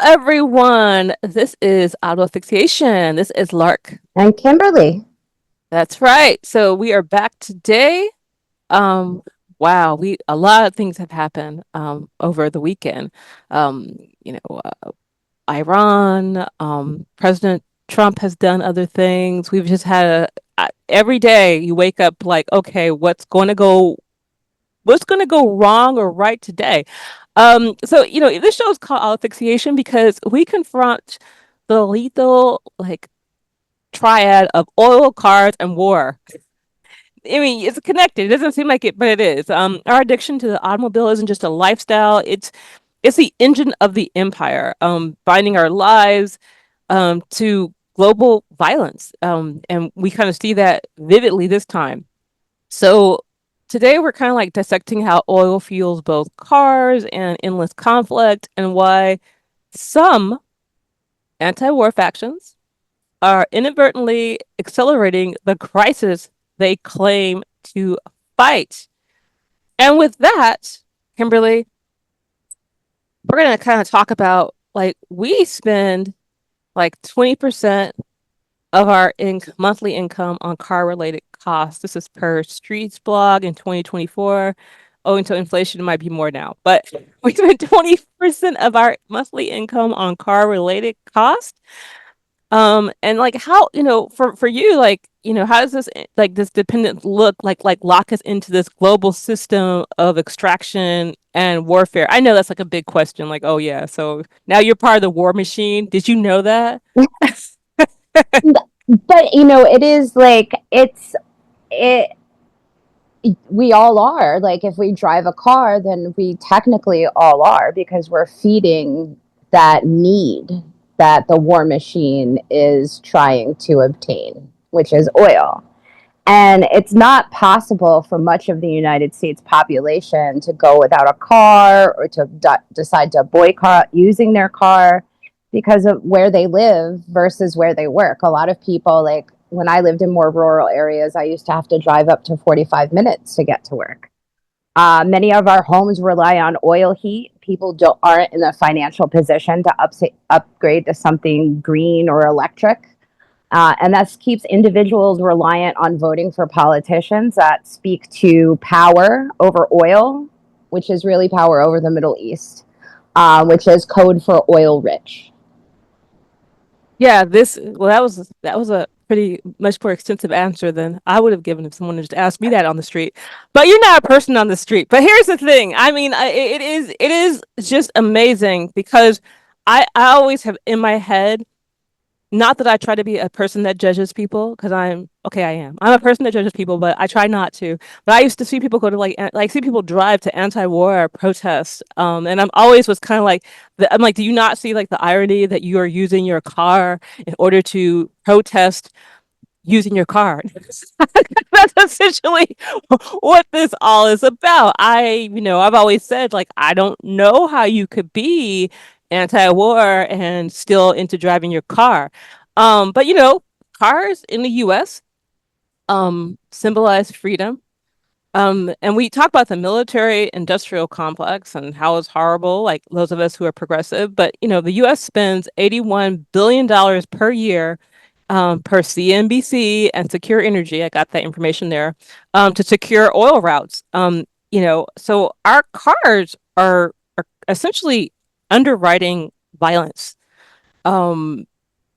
everyone. This is Auto Fixation. This is Lark. And Kimberly. That's right. So we are back today. Um, wow, we a lot of things have happened over the weekend. Um, you know, Iran, President Trump has done other things. We've just had every day you wake up like, okay, what's going to go wrong or right today? So this show is called Asphyxiation because we confront the lethal like triad of oil, cars, and war. I mean, it's connected. It doesn't seem like it, but it is. Our addiction to the automobile isn't just a lifestyle. It's the engine of the empire, binding our lives to global violence. And we kind of see that vividly this time. So today we're kind of like dissecting how oil fuels both cars and endless conflict and why some anti-war factions are inadvertently accelerating the crisis they claim to fight. And with that, Kimberly, we're going to kind of talk about like we spend like 20% of our monthly income on car related costs. This is per Streets blog in 2024. Owing to inflation, it might be more now, but we spend 20% of our monthly income on car related costs. And like how, for you, like, how does this like this dependence look like lock us into this global system of extraction and warfare? I know that's like a big question, like, oh yeah, so now you're part of the war machine. Did you know that? But it is like it we all are. Like if we drive a car, then we technically all are because we're feeding that need that the war machine is trying to obtain, which is oil. And it's not possible for much of the United States population to go without a car or to decide to boycott using their car because of where they live versus where they work. A lot of people, like when I lived in more rural areas, I used to have to drive up to 45 minutes to get to work. Many of our homes rely on oil heat. People aren't in a financial position to upgrade to something green or electric. And that keeps individuals reliant on voting for politicians that speak to power over oil, which is really power over the Middle East, which is code for oil rich. Yeah, that was a pretty much more extensive answer than I would have given if someone had just asked me that on the street. But you're not a person on the street. But here's the thing. I mean, it is just amazing because I always have in my head, not that I try to be a person that judges people, because I'm okay, I am. I'm a person that judges people, but I try not to. But I used to see people go to like see people drive to anti-war protests. And I'm always was kind of like I'm like, do you not see like the irony that you are using your car in order to protest using your car? That's essentially what this all is about. I've always said, like, I don't know how you could be anti-war and still into driving your car. But cars in the US symbolize freedom. And we talk about the military industrial complex and how it's horrible, like those of us who are progressive. But the US spends $81 billion per year per CNBC and Secure Energy. I got that information there, to secure oil routes. So our cars are essentially underwriting violence. Um,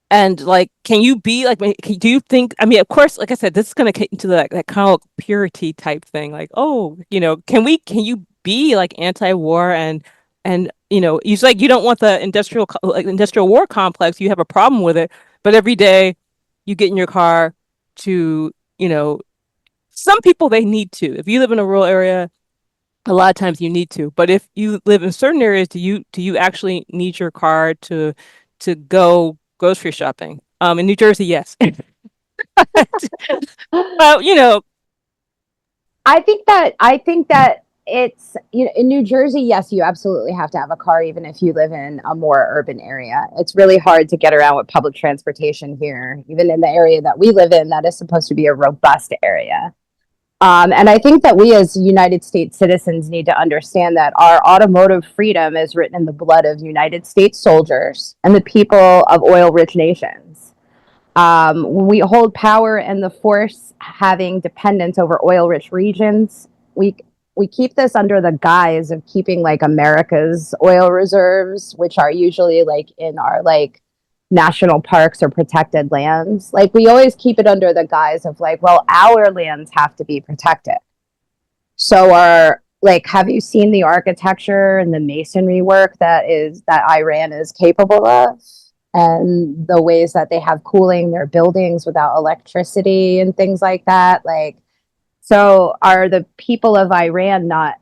and like, can you be like, do you think, I mean, of course, like I said, this is going to get into that kind of purity type thing. Like, oh, can you be like anti-war and you like, you don't want the industrial war complex. You have a problem with it, but every day you get in your car to, some people, they need to. If you live in a rural area, a lot of times you need to. But if you live in certain areas, do you actually need your car to go grocery shopping? In New Jersey, yes. Well, I think that it's in New Jersey, yes, you absolutely have to have a car even if you live in a more urban area. It's really hard to get around with public transportation here, even in the area that we live in that is supposed to be a robust area. And I think that we as United States citizens need to understand that our automotive freedom is written in the blood of United States soldiers and the people of oil rich nations. When we hold power and the force having dependence over oil rich regions, we keep this under the guise of keeping like America's oil reserves, which are usually like in our like national parks or protected lands. Like we always keep it under the guise of like, well, our lands have to be protected. So our like, have you seen the architecture and the masonry work that Iran is capable of? And the ways that they have cooling their buildings without electricity and things like that. Like, so are the people of Iran not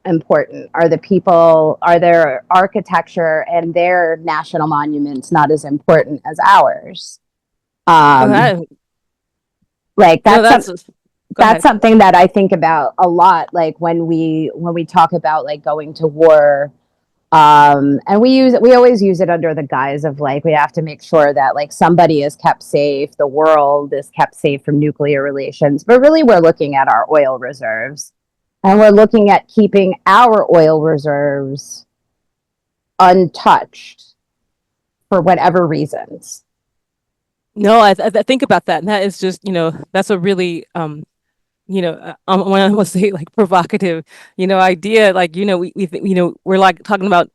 important? Are their architecture and their national monuments not as important as ours? No, Um, that like no, that's go that's ahead. something that I think about a lot. Like when we talk about like going to war, and we always use it under the guise of like we have to make sure that like somebody is kept safe, the world is kept safe from nuclear relations. But really, we're looking at our oil reserves, and we're looking at keeping our oil reserves untouched for whatever reasons. No, I think about that, and that is just, that's a really when I was say like provocative, idea, like, we're like talking about,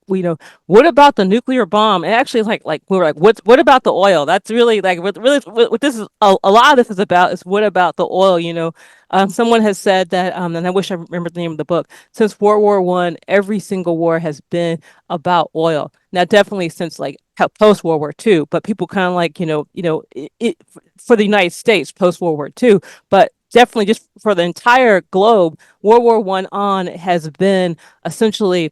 what about the nuclear bomb? And actually, like we're like, what about the oil? That's really like what this is. A lot of this is about is what about the oil? Someone has said that, and I wish I remember the name of the book. Since World War I, every single war has been about oil. Now, definitely since like post World War II, but people kind of like, for the United States post World War II, but definitely just for the entire globe, World War I on has been essentially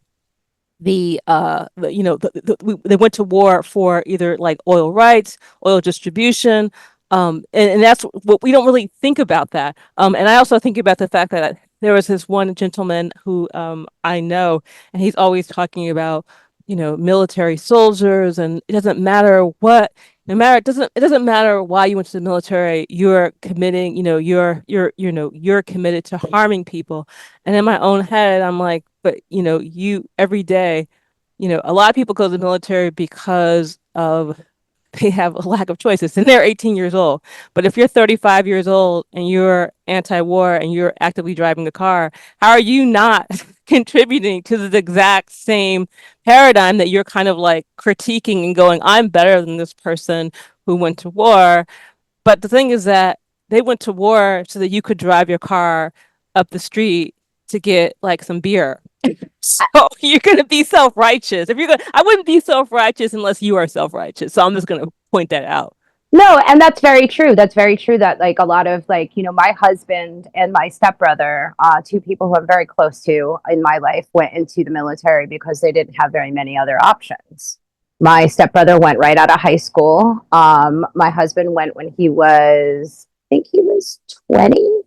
they went to war for either like oil rights, oil distribution, and that's what we don't really think about that. And I also think about the fact that there was this one gentleman who I know, and he's always talking about military soldiers, and it doesn't matter what. No matter it doesn't matter why you went to the military, you're committing, you're committed to harming people. And in my own head, I'm like, but you every day, a lot of people go to the military because of they have a lack of choices and they're 18 years old. But if you're 35 years old and you're anti-war and you're actively driving a car, how are you not contributing to the exact same paradigm that you're kind of like critiquing and going, I'm better than this person who went to war? But the thing is that they went to war so that you could drive your car up the street to get like some beer. So you're gonna be self-righteous. If you're gonna, I wouldn't be self-righteous unless you are self-righteous. So I'm just gonna point that out. No, and that's very true. That's very true that like a lot of like, my husband and my stepbrother, two people who I'm very close to in my life, went into the military because they didn't have very many other options. My stepbrother went right out of high school. My husband went when he was, I think he was 20.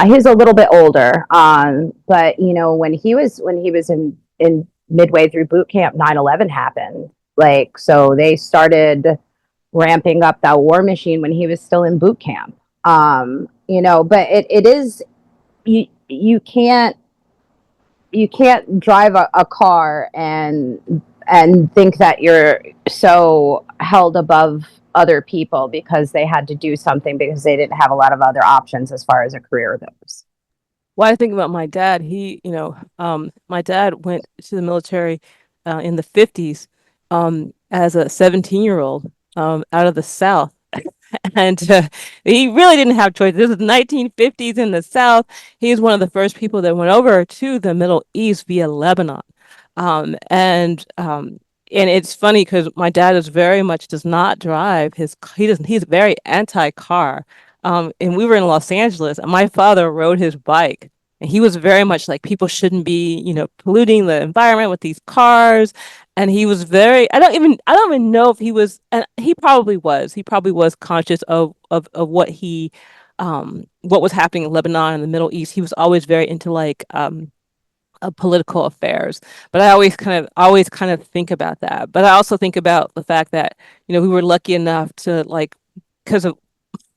He's a little bit older. But when he was in midway through boot camp, 9/11 happened. Like, so they started ramping up that war machine when he was still in boot camp. But it is, you can't drive a car and think that you're so held above other people because they had to do something because they didn't have a lot of other options as far as a career goes. What I think about my dad, my dad went to the military in the 50s as a 17-year-old out of the South. And he really didn't have choice. This was the 1950s in the South. He's one of the first people that went over to the Middle East via Lebanon. And it's funny because my dad is very much does not drive he doesn't he's very anti-car. And we were in Los Angeles and my father rode his bike and he was very much like people shouldn't be, polluting the environment with these cars. And he was very I don't even know if he was, and he probably was conscious of what was happening in Lebanon and the Middle East. He was always very into like political affairs. But I always kind of think about that. But I also think about the fact that we were lucky enough to like because of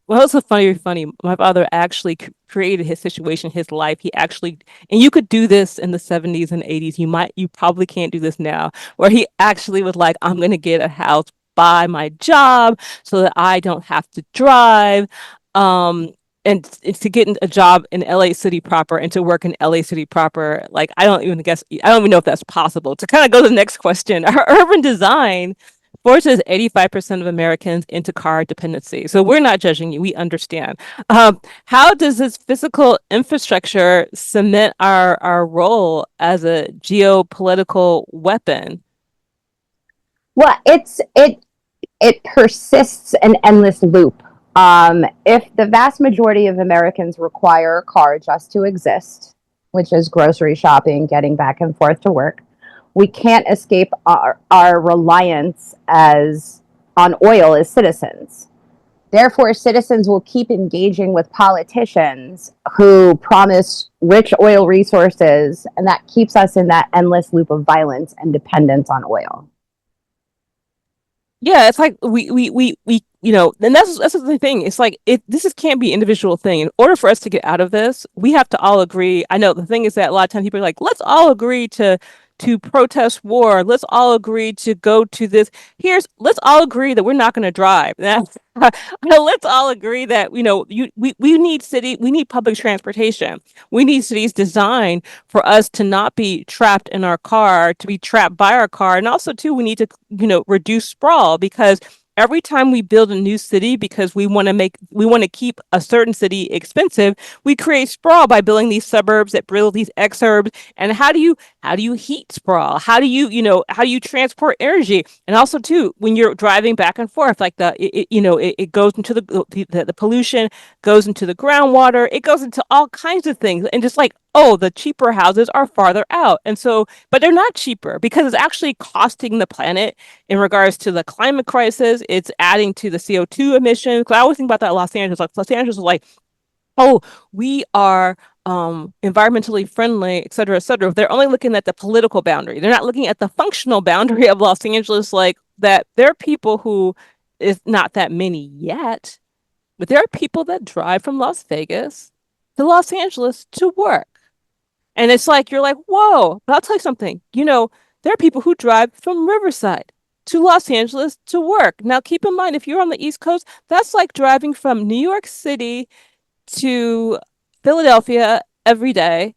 Well, it's a funny. My father actually created his situation, his life. He actually, and you could do this in the 70s and 80s. You probably can't do this now, where he actually was like, I'm going to get a house by my job so that I don't have to drive. Um, and to get a job in LA City proper and to work in LA City proper, like, I don't even know if that's possible. To kind of go to the next question, our urban design forces 85% of Americans into car dependency. So we're not judging you. We understand. How does this physical infrastructure cement our role as a geopolitical weapon? Well, it persists an endless loop. If the vast majority of Americans require a car just to exist, which is grocery shopping, getting back and forth to work, we can't escape our reliance as on oil as citizens. Therefore, citizens will keep engaging with politicians who promise rich oil resources, and that keeps us in that endless loop of violence and dependence on oil. Yeah, it's like and that's the thing. It's like this is can't be individual thing. In order for us to get out of this, we have to all agree. I know the thing is that a lot of times people are like, let's all agree to protest war. Let's all agree to go to this. Let's all agree that we're not going to drive. Let's all agree that we need we need public transportation. We need cities designed for us to not be trapped in our car, to be trapped by our car. And also too, we need to, reduce sprawl because every time we build a new city because we want to keep a certain city expensive, we create sprawl by building these suburbs that build these exurbs. And how do you heat sprawl? How do you transport energy? And also too, when you're driving back and forth, like it goes into the pollution goes into the groundwater, it goes into all kinds of things. And just like, oh, the cheaper houses are farther out. And so, but they're not cheaper because it's actually costing the planet in regards to the climate crisis. It's adding to the CO2 emissions. 'Cause I always think about that in Los Angeles. Like Los Angeles is like, oh, we are environmentally friendly, et cetera, et cetera. They're only looking at the political boundary. They're not looking at the functional boundary of Los Angeles, like that there are people who is not that many yet, but there are people that drive from Las Vegas to Los Angeles to work. And it's like, you're like, whoa, but I'll tell you something. There are people who drive from Riverside to Los Angeles to work. Now, keep in mind, if you're on the East Coast, that's like driving from New York City to Philadelphia every day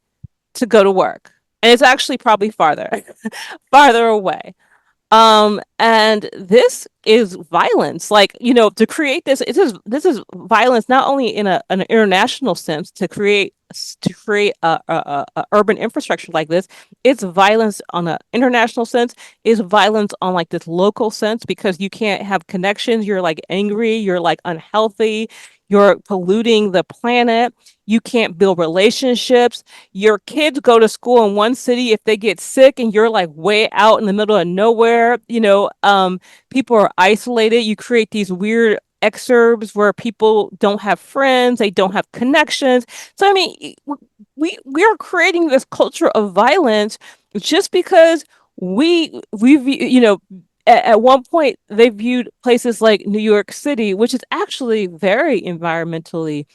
to go to work. And it's actually probably farther away. And this is violence. Like, to create this is violence not only in an international sense to create a urban infrastructure like this. It's violence on an international sense. It's violence on like this local sense because you can't have connections. You're like angry. You're like unhealthy. You're polluting the planet. You can't build relationships. Your kids go to school in one city. If they get sick and you're like way out in the middle of nowhere, people are isolated. You create these weird exurbs where people don't have friends, they don't have connections. So I mean, we are creating this culture of violence just because at one point they viewed places like New York City, which is actually very environmentally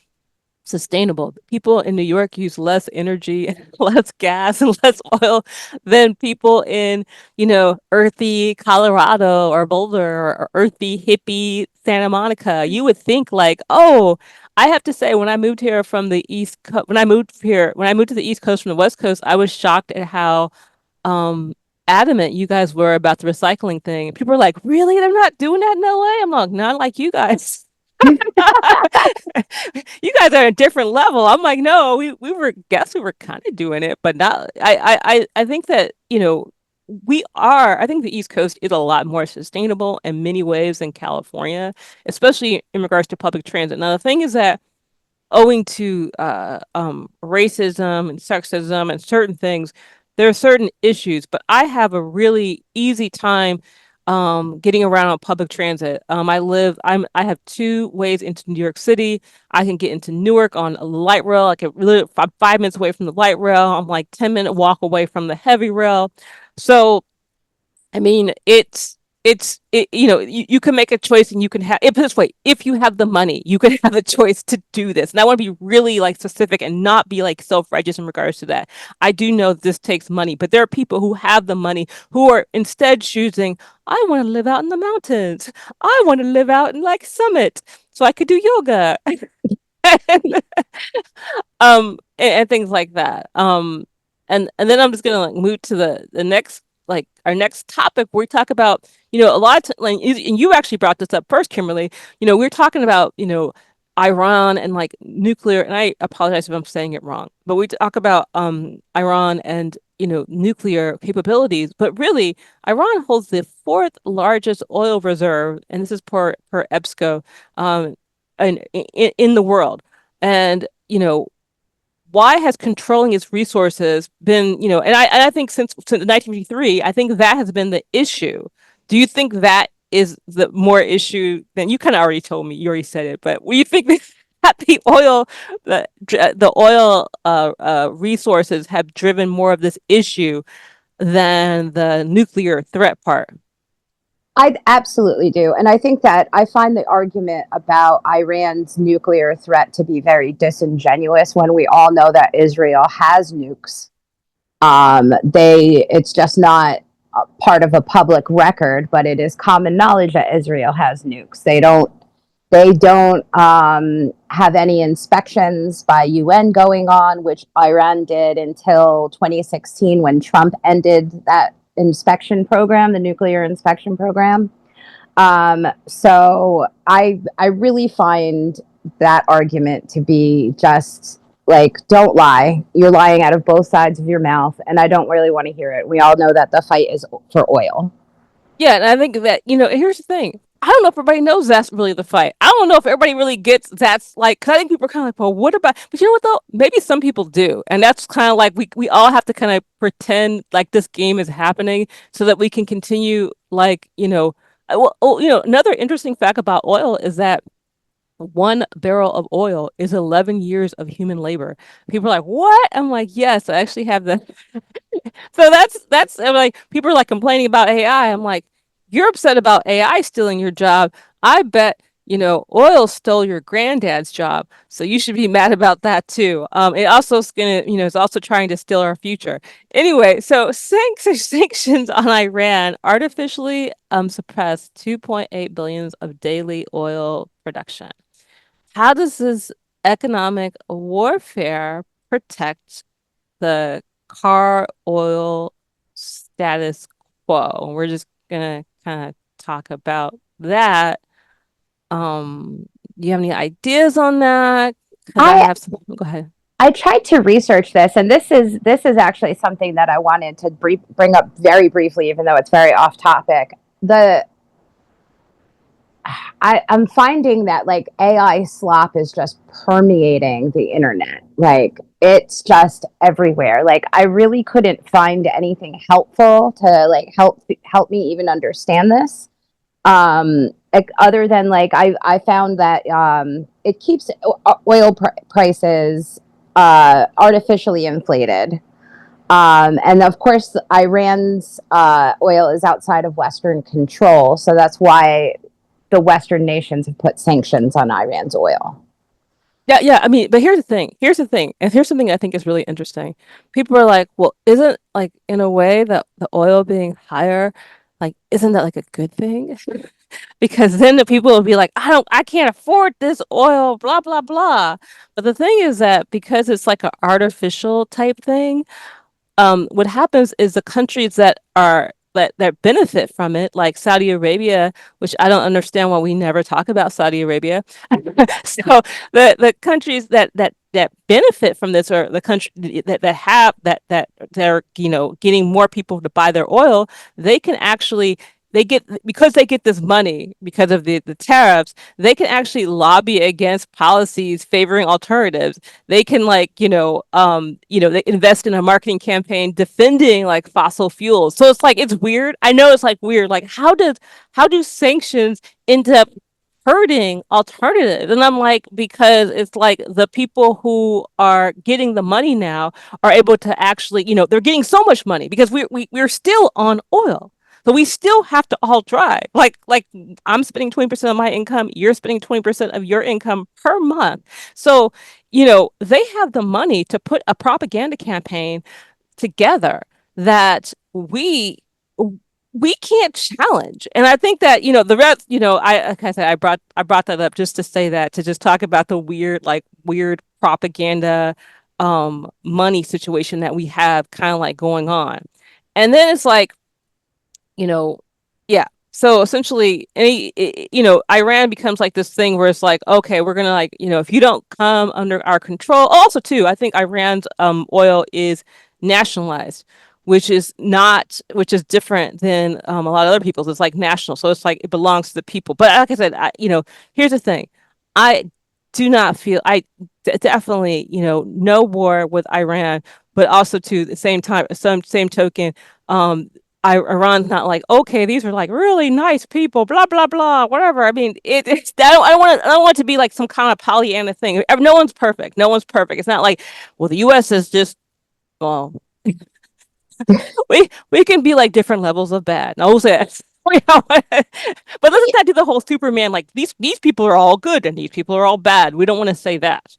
sustainable. People in New York use less energy and less gas and less oil than people in, earthy Colorado or Boulder or earthy hippie Santa Monica. You would think like, oh, I have to say, when I moved here from the East Coast, when I moved to the East Coast from the West Coast, I was shocked at how um adamant you guys were about the recycling thing. People are like, really? They're not doing that in LA? I'm like, not like you guys. You guys are a different level. I'm like, no, we were kind of doing it, but not. I think that we are. I think the East Coast is a lot more sustainable in many ways than California, especially in regards to public transit. Now, the thing is that owing to racism and sexism and certain things, there are certain issues, but I have a really easy time getting around on public transit. I have two ways into New York City. I can get into Newark on a light rail. I can really 5 minutes away from the light rail. I'm like 10-minute walk away from the heavy rail. So I mean, you can make a choice and you can have if this way, if you have the money, you can have a choice to do this. And I want to be really like specific and not be like self-righteous in regards to that. I do know this takes money, but there are people who have the money who are instead choosing, I want to live out in the mountains. I want to live out in like Summit so I could do yoga. And things like that. And then I'm just gonna like move to the next like our next topic where we talk about a lot of like and you actually brought this up first, Kimberly. We're talking about Iran and like nuclear, and I apologize if I'm saying it wrong, but we talk about Iran and nuclear capabilities, but really Iran holds the fourth largest oil reserve, and this is per EBSCO, in the world. And why has controlling its resources been, and I think since 1953, I think that has been the issue. Do you think that is the more issue than you kind of already told me, you already said it, but do you think that the oil resources have driven more of this issue than the nuclear threat part? I absolutely do. And I think that I find the argument about Iran's nuclear threat to be very disingenuous when we all know that Israel has nukes. It's just not a part of a public record, but it is common knowledge that Israel has nukes. They don't have any inspections by UN going on, which Iran did until 2016 when Trump ended that inspection program, the nuclear inspection program. So I really find that argument to be just like, don't lie. You're lying out of both sides of your mouth, and I don't really want to hear it. We all know that the fight is for oil. Yeah, and I think that, here's the thing. I don't know if everybody knows that's really the fight. I don't know if everybody really gets that's like, because I think people are kind of like, well, what about, but you know what though? Maybe some people do. And that's kind of like, we all have to kind of pretend like this game is happening so that we can continue, like, another interesting fact about oil is that 1 barrel of oil is 11 years of human labor. People are like, what? I'm like, yes, I actually have the so that's I'm like people are like complaining about AI. I'm like, you're upset about AI stealing your job. I bet oil stole your granddad's job, so you should be mad about that too. It also is gonna, it's also trying to steal our future. Anyway, so sanctions on Iran artificially suppressed 2.8 billions of daily oil production. How does this economic warfare protect the car oil status quo? We're just gonna kind of talk about that. Do you have any ideas on that? Because I I have some. Go ahead. I tried to research this, and this is actually something that I wanted to bring up very briefly, even though it's very off topic. I'm finding that like AI slop is just permeating the internet. Like it's just everywhere. Like I really couldn't find anything helpful to like help me even understand this. Like, other than like I found that it keeps oil prices artificially inflated. And of course, Iran's oil is outside of Western control, so that's why the Western nations have put sanctions on Iran's oil. Yeah, yeah. I mean, but here's the thing. Here's the thing, and here's something I think is really interesting. People are like, "Well, isn't like in a way that the oil being higher, like, isn't that like a good thing?" Because then the people will be like, I can't afford this oil, blah, blah, blah. But the thing is that because it's like an artificial type thing, what happens is the countries that benefit from it, like Saudi Arabia, which I don't understand why we never talk about Saudi Arabia. So the countries that benefit from this, or the country that have that they're getting more people to buy their oil, they can actually they get because they get this money because of the tariffs, they can actually lobby against policies favoring alternatives. They can like they invest in a marketing campaign defending like fossil fuels. So it's like it's weird. I know it's like weird. Like how do sanctions end up hurting alternatives? And I'm like, because it's like the people who are getting the money now are able to actually, they're getting so much money because we're still on oil. So we still have to all drive. Like I'm spending 20% of my income, you're spending 20% of your income per month. So, they have the money to put a propaganda campaign together that we can't challenge. And I think that, the rest, I like I said, I brought that up just to say that, to just talk about the weird propaganda money situation that we have kind of like going on. And then it's like, you know, yeah. So essentially, Iran becomes like this thing where it's like, okay, we're gonna, like, if you don't come under our control. Also, too, I think Iran's oil is nationalized, which is different than a lot of other people's. It's like national, so it's like it belongs to the people. But like I said, here's the thing: I do not feel definitely, no war with Iran, but also to the same time, some same token, Iran's not like, okay, these are like really nice people, blah blah blah, whatever. I mean, it's I don't want it to be like some kind of Pollyanna thing. No one's perfect. No one's perfect. It's not like, well, the U.S. is just, well, we can be like different levels of bad. No, we'll say that. But doesn't that do the whole Superman, like, these people are all good and these people are all bad? We don't want to say that.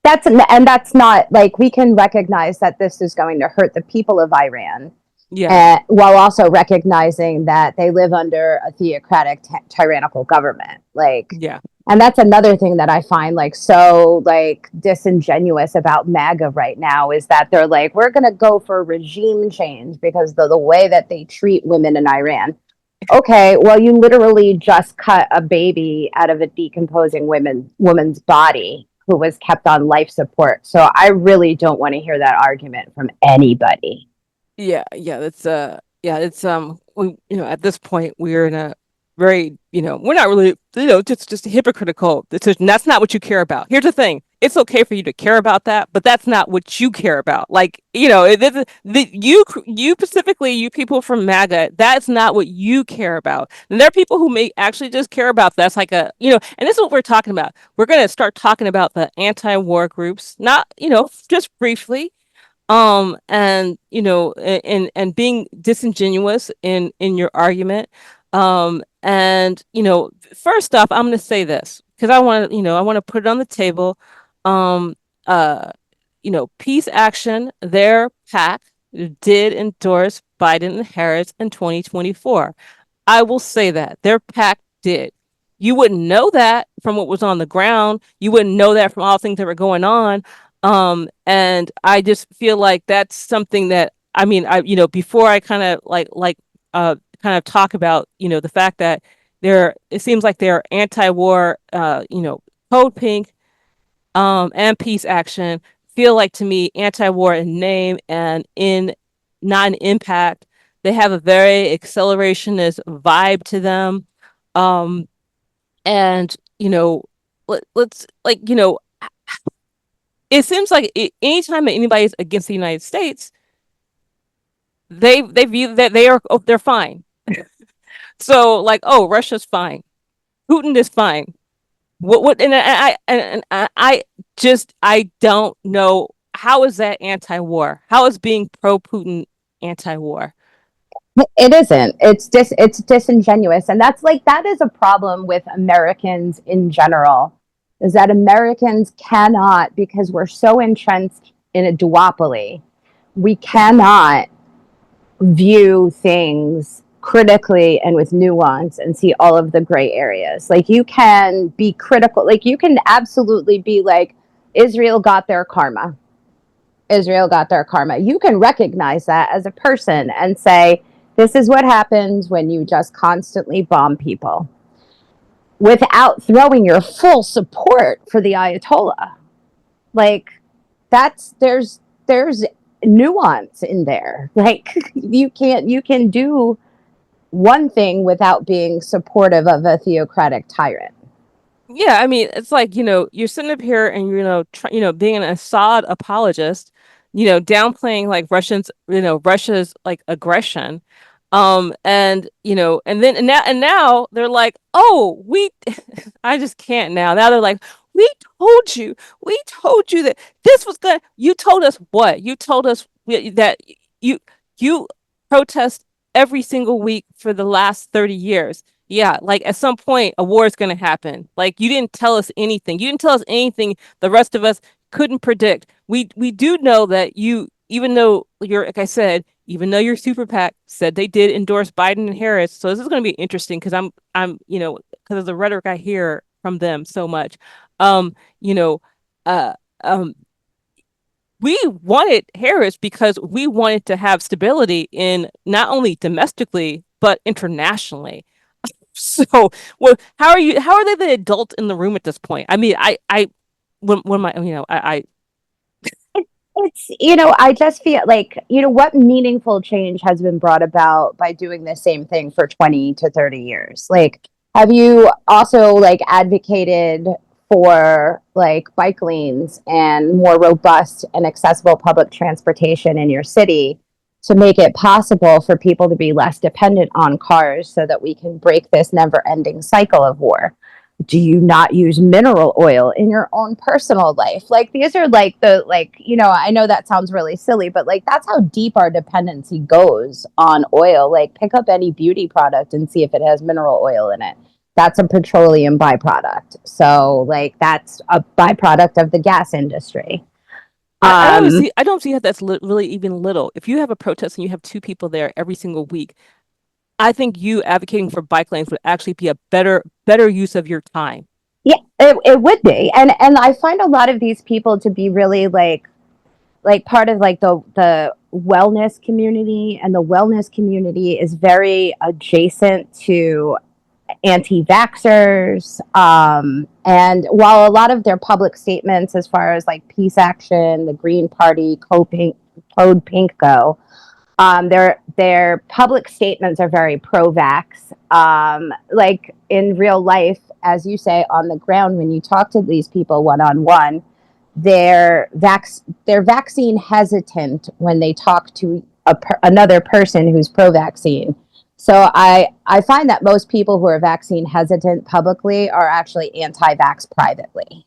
That's not like, we can recognize that this is going to hurt the people of Iran, Yeah, while also recognizing that they live under a theocratic, tyrannical government. Like, yeah, and that's another thing that I find like so like disingenuous about MAGA right now, is that they're like, we're going to go for regime change because the way that they treat women in Iran. Okay, well, you literally just cut a baby out of a decomposing woman's body who was kept on life support. So I really don't want to hear that argument from anybody. yeah. Yeah, it's we, at this point we're in a very, we're not really, just hypocritical decision. That's not what you care about. Here's the thing: it's okay for you to care about that, but that's not what you care about. Like, you specifically, you people from MAGA, that's not what you care about. And there are people who may actually just care about that's like and this is what we're talking about. We're going to start talking about the anti-war groups, not, just briefly, and and being disingenuous in your argument. And first off, I'm going to say this because I want to put it on the table. um uh Peace Action, their pack, did endorse Biden and Harris in 2024. I will say that their pack did. You wouldn't know that from what was on the ground. You wouldn't know that from all the things that were going on. And I just feel like that's something that, I mean, before I kind of kind of talk about, the fact that it seems like they're anti-war, Code Pink, and Peace Action feel like, to me, anti-war in name and in not in impact. They have a very accelerationist vibe to them. Um, and let's, like, it seems like anytime that anybody's against the United States, they view that they're fine. So, like, oh, Russia's fine, Putin is fine. What and I just, I don't know, how is that anti-war? How is being pro-Putin anti-war? It isn't. It's disingenuous, and that's like, that is a problem with Americans in general. Is that Americans cannot, because we're so entrenched in a duopoly, we cannot view things critically and with nuance and see all of the gray areas. Like, you can be critical, like you can absolutely be like, Israel got their karma. Israel got their karma. You can recognize that as a person and say, this is what happens when you just constantly bomb people, without throwing your full support for the Ayatollah. Like, there's nuance in there. Like, you can do one thing without being supportive of a theocratic tyrant. Yeah, I mean, it's like, you're sitting up here and, being an Assad apologist, downplaying like Russia's like aggression. And now they're like, oh, I just can't now. Now they're like, told you, we told you that this was you told us what? You told us that you protest every single week for the last 30 years. Yeah, like at some point a war is going to happen. Like you didn't tell us anything. You didn't tell us anything the rest of us couldn't predict. We do know that you, even though you're, like I said, even though your super PAC said they did endorse Biden and Harris. So this is going to be interesting because because of the rhetoric I hear from them so much. Um, you know, uh um we wanted Harris because we wanted to have stability in not only domestically but internationally. So, well, how are you? How are they the adult in the room at this point? I mean, when my, It's, I just feel like, what meaningful change has been brought about by doing the same thing for 20 to 30 years? Like, have you also like advocated for like bike lanes and more robust and accessible public transportation in your city to make it possible for people to be less dependent on cars so that we can break this never ending cycle of war? Do you not use mineral oil in your own personal life? Like these are like I know that sounds really silly, but like that's how deep our dependency goes on oil. Like pick up any beauty product and see if it has mineral oil in it. That's a petroleum byproduct. So like that's a byproduct of the gas industry. Um I don't see how that's really even little. If you have a protest and you have two people there every single week, I think you advocating for bike lanes would actually be a better use of your time. yeah, it would be. And I find a lot of these people to be really like part of like the wellness community, and the wellness community is very adjacent to anti-vaxxers, and while a lot of their public statements as far as like peace action, the Green Party, code pink go, their public statements are very pro-vax. Like in real life, as you say, on the ground, when you talk to these people one-on-one, they're vaccine hesitant when they talk to another person who's pro-vaccine. So I find that most people who are vaccine hesitant publicly are actually anti-vax privately.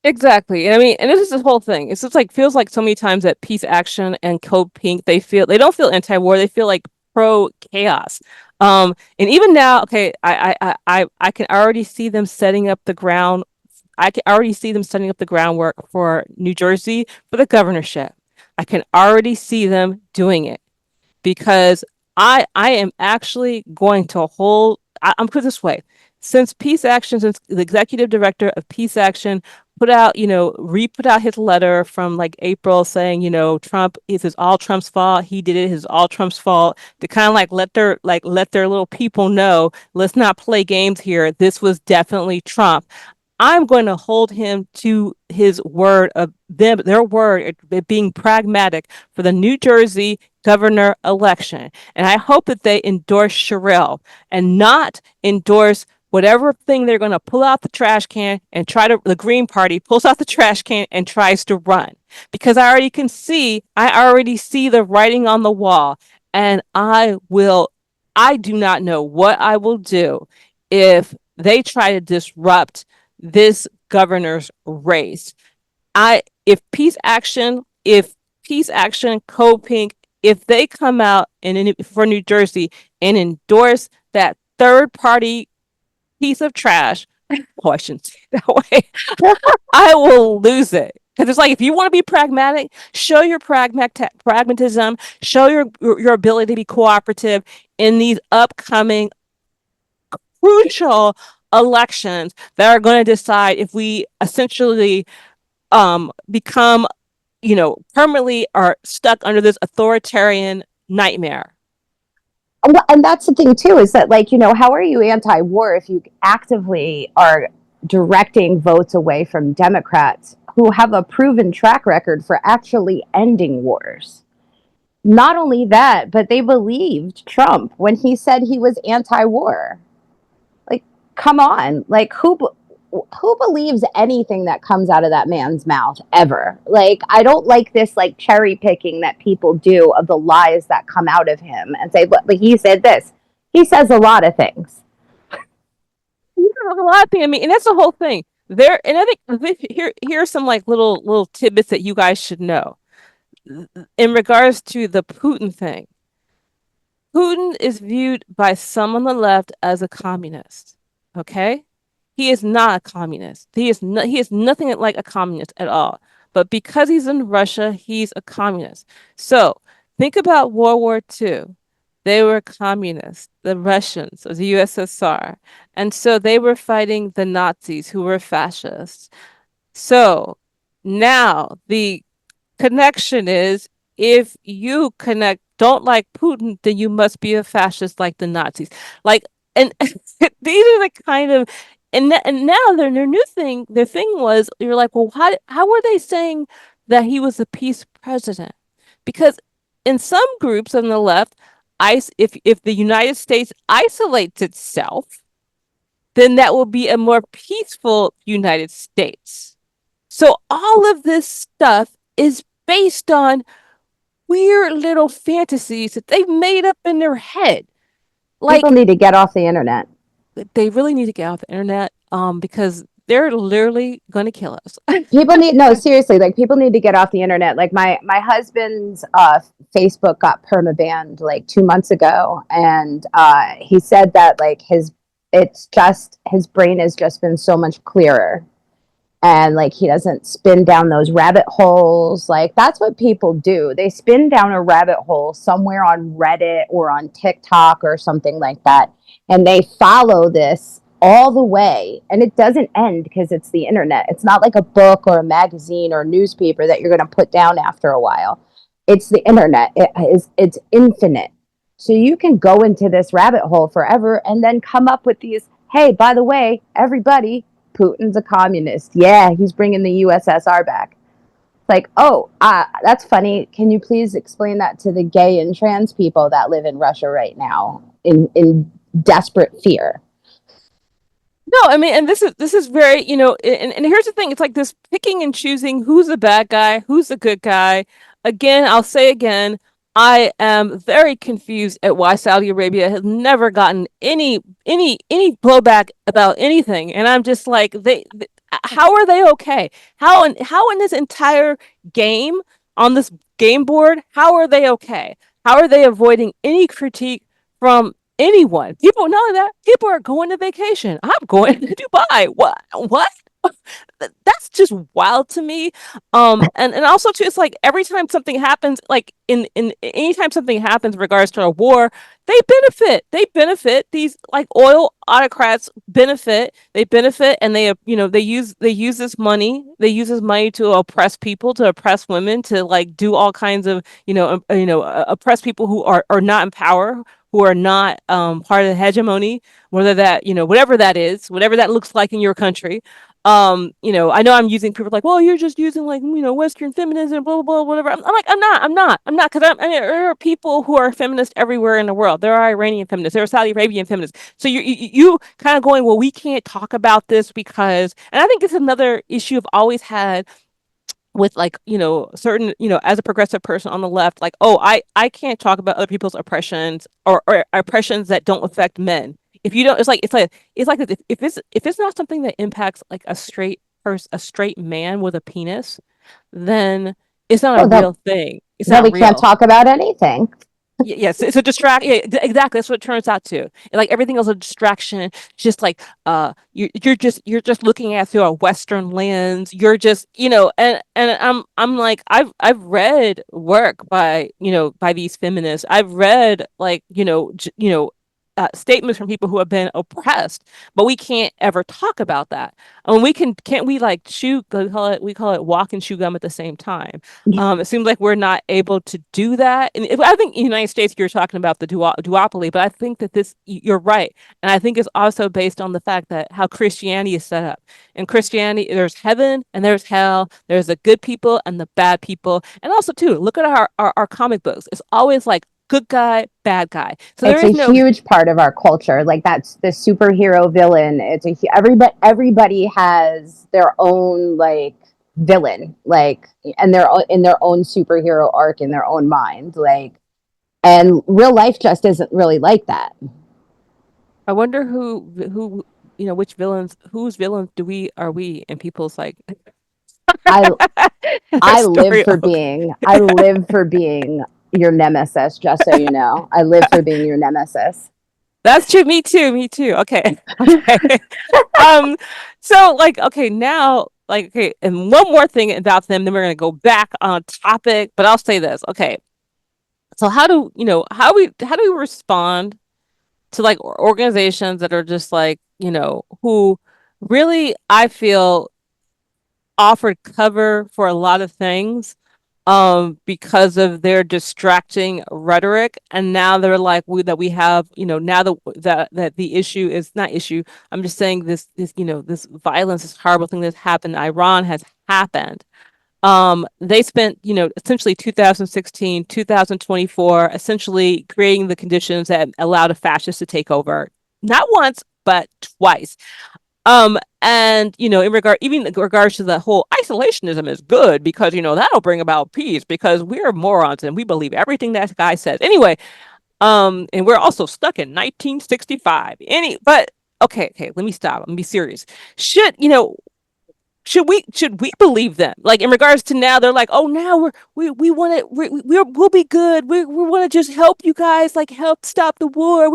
Exactly. And I mean, and this is the whole thing. It's just like feels like so many times that Peace Action and Code Pink, they don't feel anti-war, they feel like pro chaos. And even now, okay, I can already see them setting up the ground. I can already see them setting up the groundwork for New Jersey for the governorship. I can already see them doing it because I am actually going to hold. I'm put this way: since Peace Action, since the executive director of Peace Action put out, re-put out his letter from like April saying, Trump, it's all Trump's fault. He did it. It's all Trump's fault. To kind of let their little people know, let's not play games here. This was definitely Trump. I'm going to hold him to his word of their word being pragmatic for the New Jersey governor election. And I hope that they endorse Sherrill and not endorse whatever thing they're going to pull out the trash can and the Green Party pulls out the trash can and tries to run. Because I already see the writing on the wall. And I do not know what I will do if they try to disrupt this governor's race. If Peace Action, Code Pink, if they come out for New Jersey and endorse that third party piece of trash, questions that way, I will lose it. Because it's like if you want to be pragmatic, show your pragmatism, show your ability to be cooperative in these upcoming crucial elections that are going to decide if we essentially become, permanently are stuck under this authoritarian nightmare. And that's the thing too, is that like, how are you anti-war if you actively are directing votes away from Democrats who have a proven track record for actually ending wars? Not only that, but they believed Trump when he said he was anti-war. Like, come on. Like, who believes anything that comes out of that man's mouth ever? Like, I don't like this like cherry picking that people do of the lies that come out of him and say, but he said this. He says a lot of things. A lot of things. I mean, and that's the whole thing. And I think here are some like little tidbits that you guys should know in regards to the Putin thing. Putin is viewed by some on the left as a communist. Okay? He is not a communist. He is nothing like a communist at all. But because he's in Russia, he's a communist. So think about World War II. They were communists, the Russians, the USSR. And so they were fighting the Nazis who were fascists. So now the connection is if you don't like Putin, then you must be a fascist like the Nazis. Like, and these are the kind of, and now their new thing, their thing was, you're like, well, how were they saying that he was a peace president? Because in some groups on the left, if the United States isolates itself, then that will be a more peaceful United States. So all of this stuff is based on weird little fantasies that they've made up in their head. People Like need to get off the internet. they really need to get off the internet because they're literally going to kill us. People need, no, seriously, like people need to get off the internet. Like my husband's Facebook got permabanned like 2 months ago, and he said that like his brain has just been so much clearer, and like he doesn't spin down those rabbit holes. Like that's what people do, they spin down a rabbit hole somewhere on Reddit or on TikTok or something like that, and they follow this all the way, and it doesn't end because it's the internet. It's not like a book or a magazine or a newspaper that you're going to put down after a while. It's the internet. It's infinite, so you can go into this rabbit hole forever and then come up with these, hey, by the way, everybody, Putin's a communist. Yeah, he's bringing the USSR back. It's like, oh, that's funny. Can you please explain that to the gay and trans people that live in Russia right now in desperate fear? No, I mean, and this is very, and here's the thing, it's like this picking and choosing who's the bad guy, who's the good guy. Again, I'll say again, I am very confused at why Saudi Arabia has never gotten any blowback about anything. And I'm just like, how are they okay? How in this entire game on this game board, how are they okay? How are they avoiding any critique from anyone? People, not only that, people are going to vacation. I'm going to Dubai. What? That's just wild to me. And also too, it's like every time something happens, like in anytime something happens in regards to a war, they benefit. They benefit. These like oil autocrats benefit. They benefit, and they use this money. They use this money to oppress people, to oppress women, to like do all kinds of oppress people who are not in power, who are not part of the hegemony, whether that whatever that is, whatever that looks like in your country. I know I'm using people like, well, you're just using like, Western feminism, blah, blah, blah, whatever. I'm like, I'm not, because there are people who are feminists everywhere in the world. There are Iranian feminists, there are Saudi Arabian feminists. So you kind of going, well, we can't talk about this because, and I think it's another issue I've always had with like certain as a progressive person on the left, like, oh, I can't talk about other people's oppressions or oppressions that don't affect men. If you don't, it's like if it's not something that impacts like a straight man with a penis, then it's not a Well, real thing. It's then we not can't real. talk about anything. Yes, it's a distract. Yeah, exactly. That's what it turns out to. And like everything else is a distraction. Just like you're just looking at through a Western lens. You're just and I'm like I've read work by these feminists. I've read like statements from people who have been oppressed, but we can't ever talk about that. And can't we like we call it walk and chew gum at the same time. It seems like we're not able to do that. And I think in the United States, you're talking about the duopoly, but I think that you're right. And I think it's also based on the fact that how Christianity is set up. In Christianity, there's heaven and there's hell. There's the good people and the bad people. And also, too, look at our comic books. It's always like good guy, bad guy. So there It's a is no, huge part of our culture. Like that's the superhero villain. Everybody has their own like villain, like, and they're in their own superhero arc in their own mind. Like, and real life just isn't really like that. I wonder which villains, whose villains are we in people's like I I live story for arc. being I live for being your nemesis, just so you know. I live for being your nemesis. That's true. Me too. Me too. Okay. Okay. Um, so like, okay, now, like, okay, and one more thing about them, then we're gonna go back on topic, but I'll say this. Okay. So how do we respond to like organizations that are just like, who really, I feel, offered cover for a lot of things because of their distracting rhetoric, and now they're like, we have, now that the issue is not issue, I'm just saying, this violence, this horrible thing that's happened in Iran has happened. They spent, essentially 2016, 2024, essentially creating the conditions that allowed a fascist to take over, not once, but twice. And even in regards to the whole isolationism is good because that'll bring about peace because we're morons and we believe everything that guy says. Anyway, and we're also stuck in 1965. But okay, let me stop. Let me be serious. Should you know should we believe them? Like in regards to now, they're like, oh, now we want to we'll be good. We want to just help you guys, like help stop the war.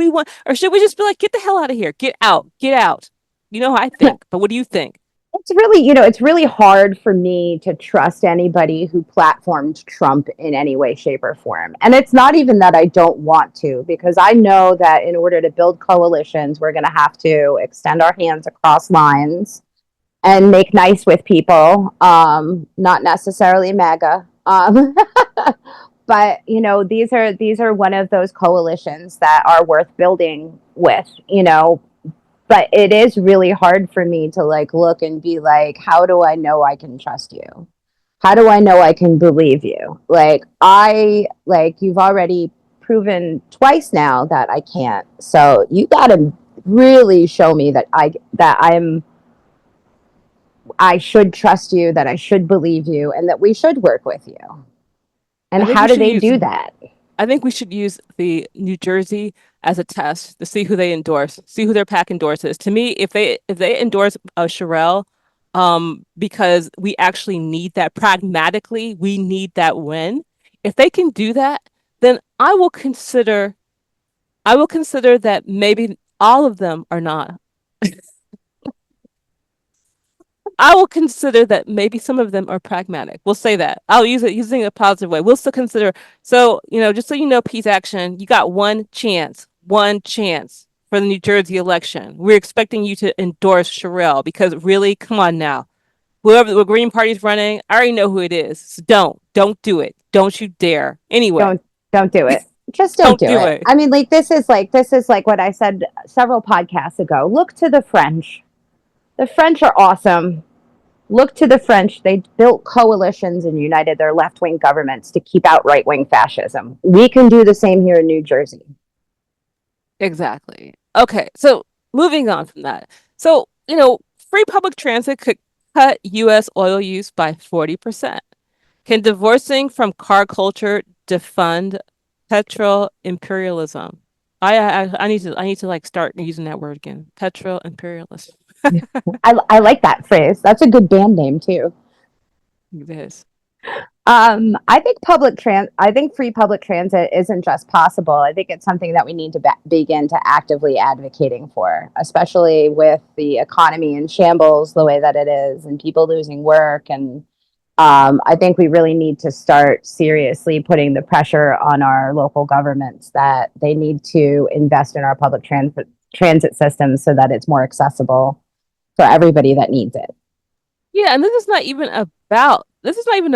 Or should we just be like, get the hell out of here, get out, get out? You know how I think, but what do you think? It's really, it's really hard for me to trust anybody who platformed Trump in any way, shape, or form. And it's not even that I don't want to, because I know that in order to build coalitions, we're going to have to extend our hands across lines and make nice with people, not necessarily MAGA. But these are one of those coalitions that are worth building with. But it is really hard for me to like look and be like, how do I know I can trust you? How do I know I can believe you? You've already proven twice now that I can't. So you got to really show me I should trust you, that I should believe you, and that we should work with you. And I think how we do should they use do that? I think we should use the New Jersey as a test to see who they endorse, see who their pack endorses. To me, if they endorse Sherelle, because we actually need that pragmatically, we need that win. If they can do that, then I will consider that maybe all of them are not. I will consider that maybe some of them are pragmatic. We'll say that. I'll use it using a positive way. We'll still consider. So, just so you know, Peace Action, you got one chance for the New Jersey election. We're expecting you to endorse Sherelle because really, come on now. Whoever the Green Party's running, I already know who it is. So don't do it. Don't you dare. Anyway, Don't do it. Just don't don't do do it. it. I mean, this is like what I said several podcasts ago. Look to the French. The French are awesome. Look to the French. They built coalitions and united their left wing governments to keep out right wing fascism. We can do the same here in New Jersey. Exactly. Okay, so moving on from that. So, free public transit could cut US oil use by 40%. Can divorcing from car culture defund petrol imperialism? I need to like start using that word again. Petrol imperialism. I like that phrase. That's a good band name too. It is. I think free public transit isn't just possible. I think it's something that we need to begin to actively advocating for, especially with the economy in shambles the way that it is, and people losing work. And I think we really need to start seriously putting the pressure on our local governments that they need to invest in our public transit systems so that it's more accessible for everybody that needs it. Yeah, and this is not even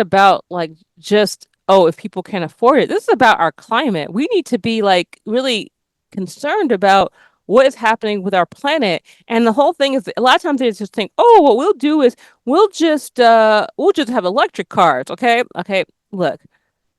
about like just, oh, if people can't afford it. This is about our climate. We need to be like really concerned about what is happening with our planet. And the whole thing is, a lot of times they just think, oh, what we'll do is we'll just have electric cars. Okay. Okay. Look,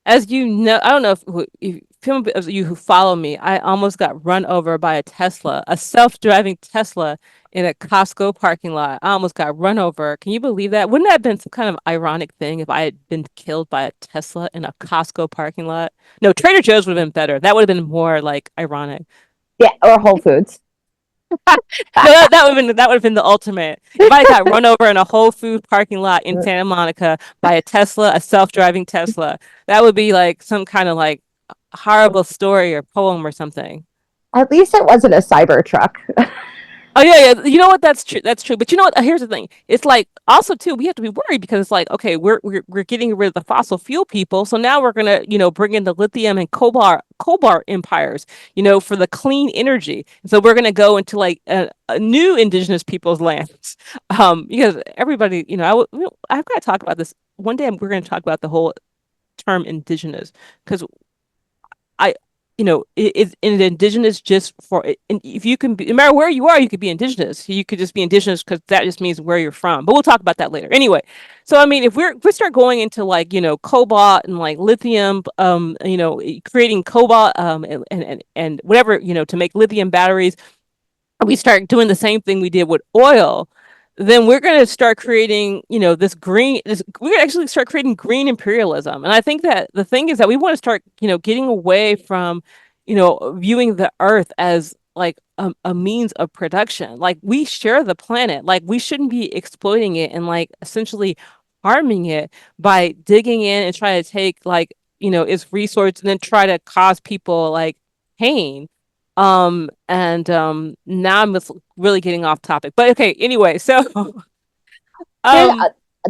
as you know, I don't know if some of you who follow me, I almost got run over by a self-driving Tesla in a Costco parking lot. I almost got run over. Can you believe that? Wouldn't that have been some kind of ironic thing if I had been killed by a Tesla in a Costco parking lot? No, Trader Joe's would have been better. That would have been more like ironic. Yeah, or Whole Foods. No, that would have been the ultimate. If I got run over in a Whole Food parking lot in Santa Monica by a self-driving Tesla, that would be like some kind of like horrible story or poem or something. At least it wasn't a cyber truck. Oh yeah, yeah. You know what? That's true. That's true. But you know what? Here's the thing. It's like also too, we have to be worried because it's like, okay, we're getting rid of the fossil fuel people, so now we're gonna, bring in the lithium and cobalt empires, for the clean energy. So we're gonna go into like a new indigenous people's lands, because everybody, I've got to talk about this one day. We're gonna talk about the whole term indigenous because I, is an indigenous just for and if you can be, no matter where you are, you could be indigenous. You could just be indigenous because that just means where you're from. But we'll talk about that later. Anyway, so I mean, if we start going into like cobalt and like lithium, creating cobalt and whatever to make lithium batteries, we start doing the same thing we did with oil, then we're going to start creating, we're going to actually start creating green imperialism. And I think that the thing is that we want to start, getting away from, viewing the earth as like a means of production. Like we share the planet. Like we shouldn't be exploiting it and like essentially harming it by digging in and trying to take like, its resource and then try to cause people like pain. And now I'm just really getting off topic. But okay, anyway, so There, um go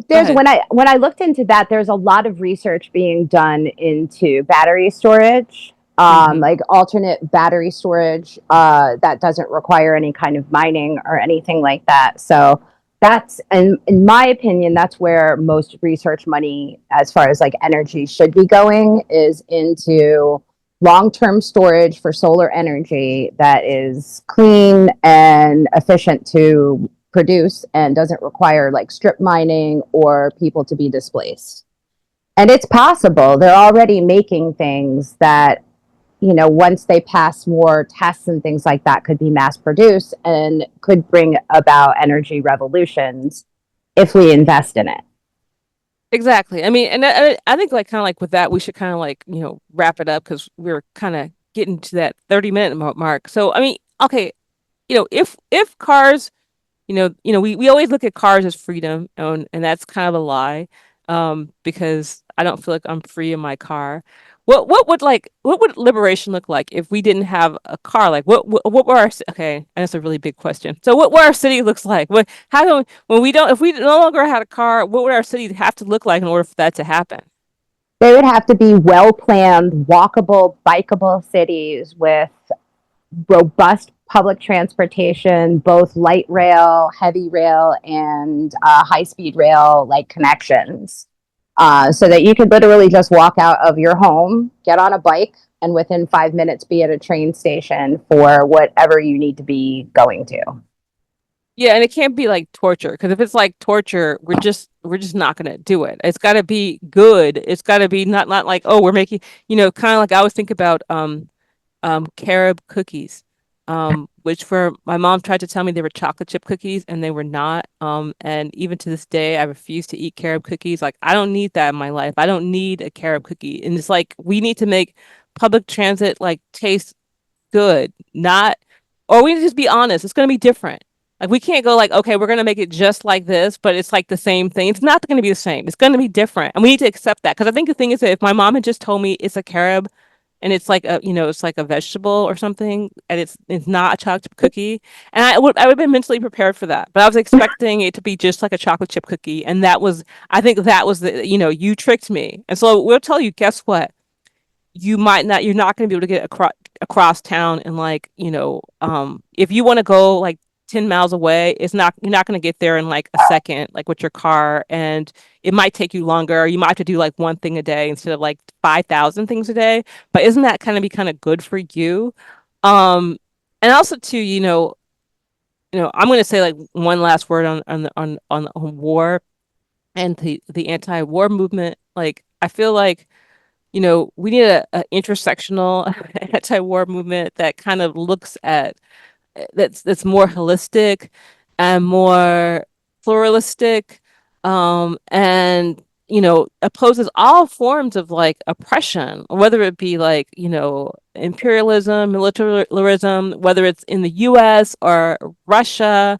there's ahead. when I looked into that, there's a lot of research being done into battery storage, Hmm. like alternate battery storage that doesn't require any kind of mining or anything like that. So that's, and in my opinion, that's where most research money, as far as like energy, should be going, is into long-term storage for solar energy that is clean and efficient to produce and doesn't require like strip mining or people to be displaced. And it's possible. They're already making things that, once they pass more tests and things like that, could be mass produced and could bring about energy revolutions if we invest in it. Exactly. I mean, and I think like kind of like with that, we should kind of like, wrap it up because we're kind of getting to that 30-minute mark. So, I mean, okay, if cars, we always look at cars as freedom, and that's kind of a lie, because I don't feel like I'm free in my car. What would liberation look like if we didn't have a car? Like what were our okay, and that's a really big question. So what our city looks like? What how do when we don't if we no longer had a car, what would our city have to look like in order for that to happen? They would have to be well planned, walkable, bikeable cities with robust public transportation, both light rail, heavy rail, and high speed rail like connections. So that you could literally just walk out of your home, get on a bike, and within 5 minutes be at a train station for whatever you need to be going to. Yeah, and it can't be like torture because if it's like torture, we're just not gonna do it. It's got to be good. It's got to be not like oh we're making kind of like I always think about carob cookies, which were my mom tried to tell me they were chocolate chip cookies and they were not. And even to this day, I refuse to eat carob cookies. Like I don't need that in my life. I don't need a carob cookie. And it's like we need to make public transit like taste good, not, or we need to just be honest. It's going to be different. Like we can't go like, okay, we're going to make it just like this, but it's like the same thing. It's not going to be the same. It's going to be different. And we need to accept that. Because I think the thing is that if my mom had just told me it's a carob and it's like it's like a vegetable or something, and it's not a chocolate chip cookie, and I would have been mentally prepared for that. But I was expecting it to be just like a chocolate chip cookie, and I think that was you tricked me. And so we'll tell you, guess what? You're not going to be able to get across town and like if you want to go like 10 miles away, you're not going to get there in like a second like with your car, and it might take you longer. You might have to do like one thing a day instead of like 5,000 things a day. But isn't that kind of be kind of good for you? um and also too, I'm going to say like one last word on war and the anti-war movement. Like I feel like we need a intersectional anti-war movement that kind of looks at that's more holistic and more pluralistic, and opposes all forms of like oppression, whether it be like imperialism, militarism, whether it's in the US or Russia,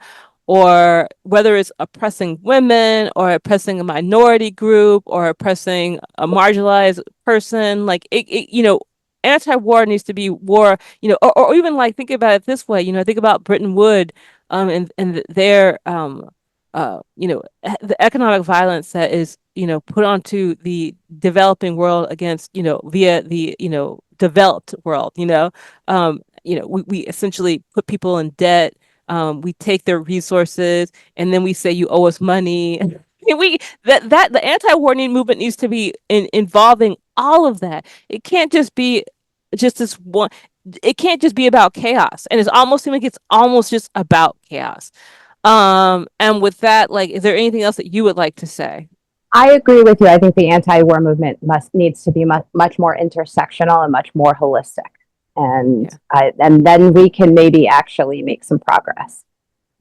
or whether it's oppressing women or oppressing a minority group or oppressing a marginalized person. Like it anti-war needs to be war, or even like think about it this way, think about Bretton Woods, and their the economic violence that is, put onto the developing world against, via the, developed world, we essentially put people in debt. We take their resources and then we say you owe us money. we that the anti-war movement needs to be involving all of that. It can't just be just this one. It can't just be about chaos, and it's almost seems like it's almost just about chaos. And with that, like, is there anything else that you would like to say? I agree with you. I think the anti-war movement must needs to be much more intersectional and much more holistic, Yeah. and then we can maybe actually make some progress.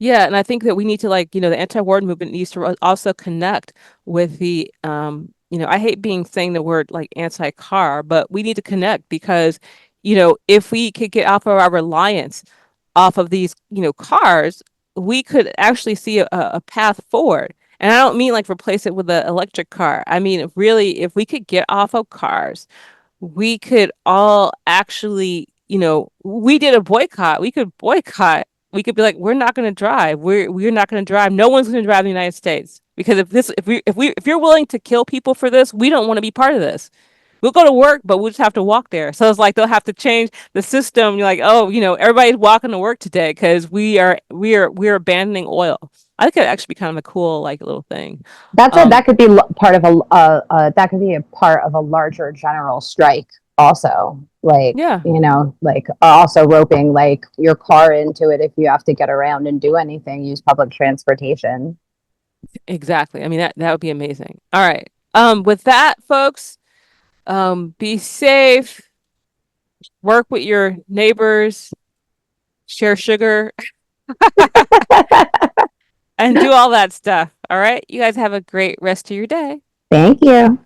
Yeah, and I think that we need to, like, the anti-war movement needs to also connect with the I hate being saying the word like anti-car, but we need to connect because, if we could get off of our reliance off of these, cars, we could actually see a path forward. And I don't mean like replace it with an electric car. I mean, really, if we could get off of cars, we could all actually, we did a boycott. We could boycott. We could be like, we're not going to drive. We're not going to drive. No one's going to drive in the United States because if you're willing to kill people for this, we don't want to be part of this. We'll go to work, but we'll just have to walk there. So it's like they'll have to change the system. You're like, oh, everybody's walking to work today because we're abandoning oil. I think it'd actually be kind of a cool like little thing. That could be part of that could be a part of a larger general strike. Also, like Yeah, like also roping like your car into it if you have to get around and do anything, use public transportation. exactly. I mean that would be amazing. All right. With that, folks, be safe, work with your neighbors, share sugar, and do all that stuff. All right. You guys have a great rest of your day. Thank you.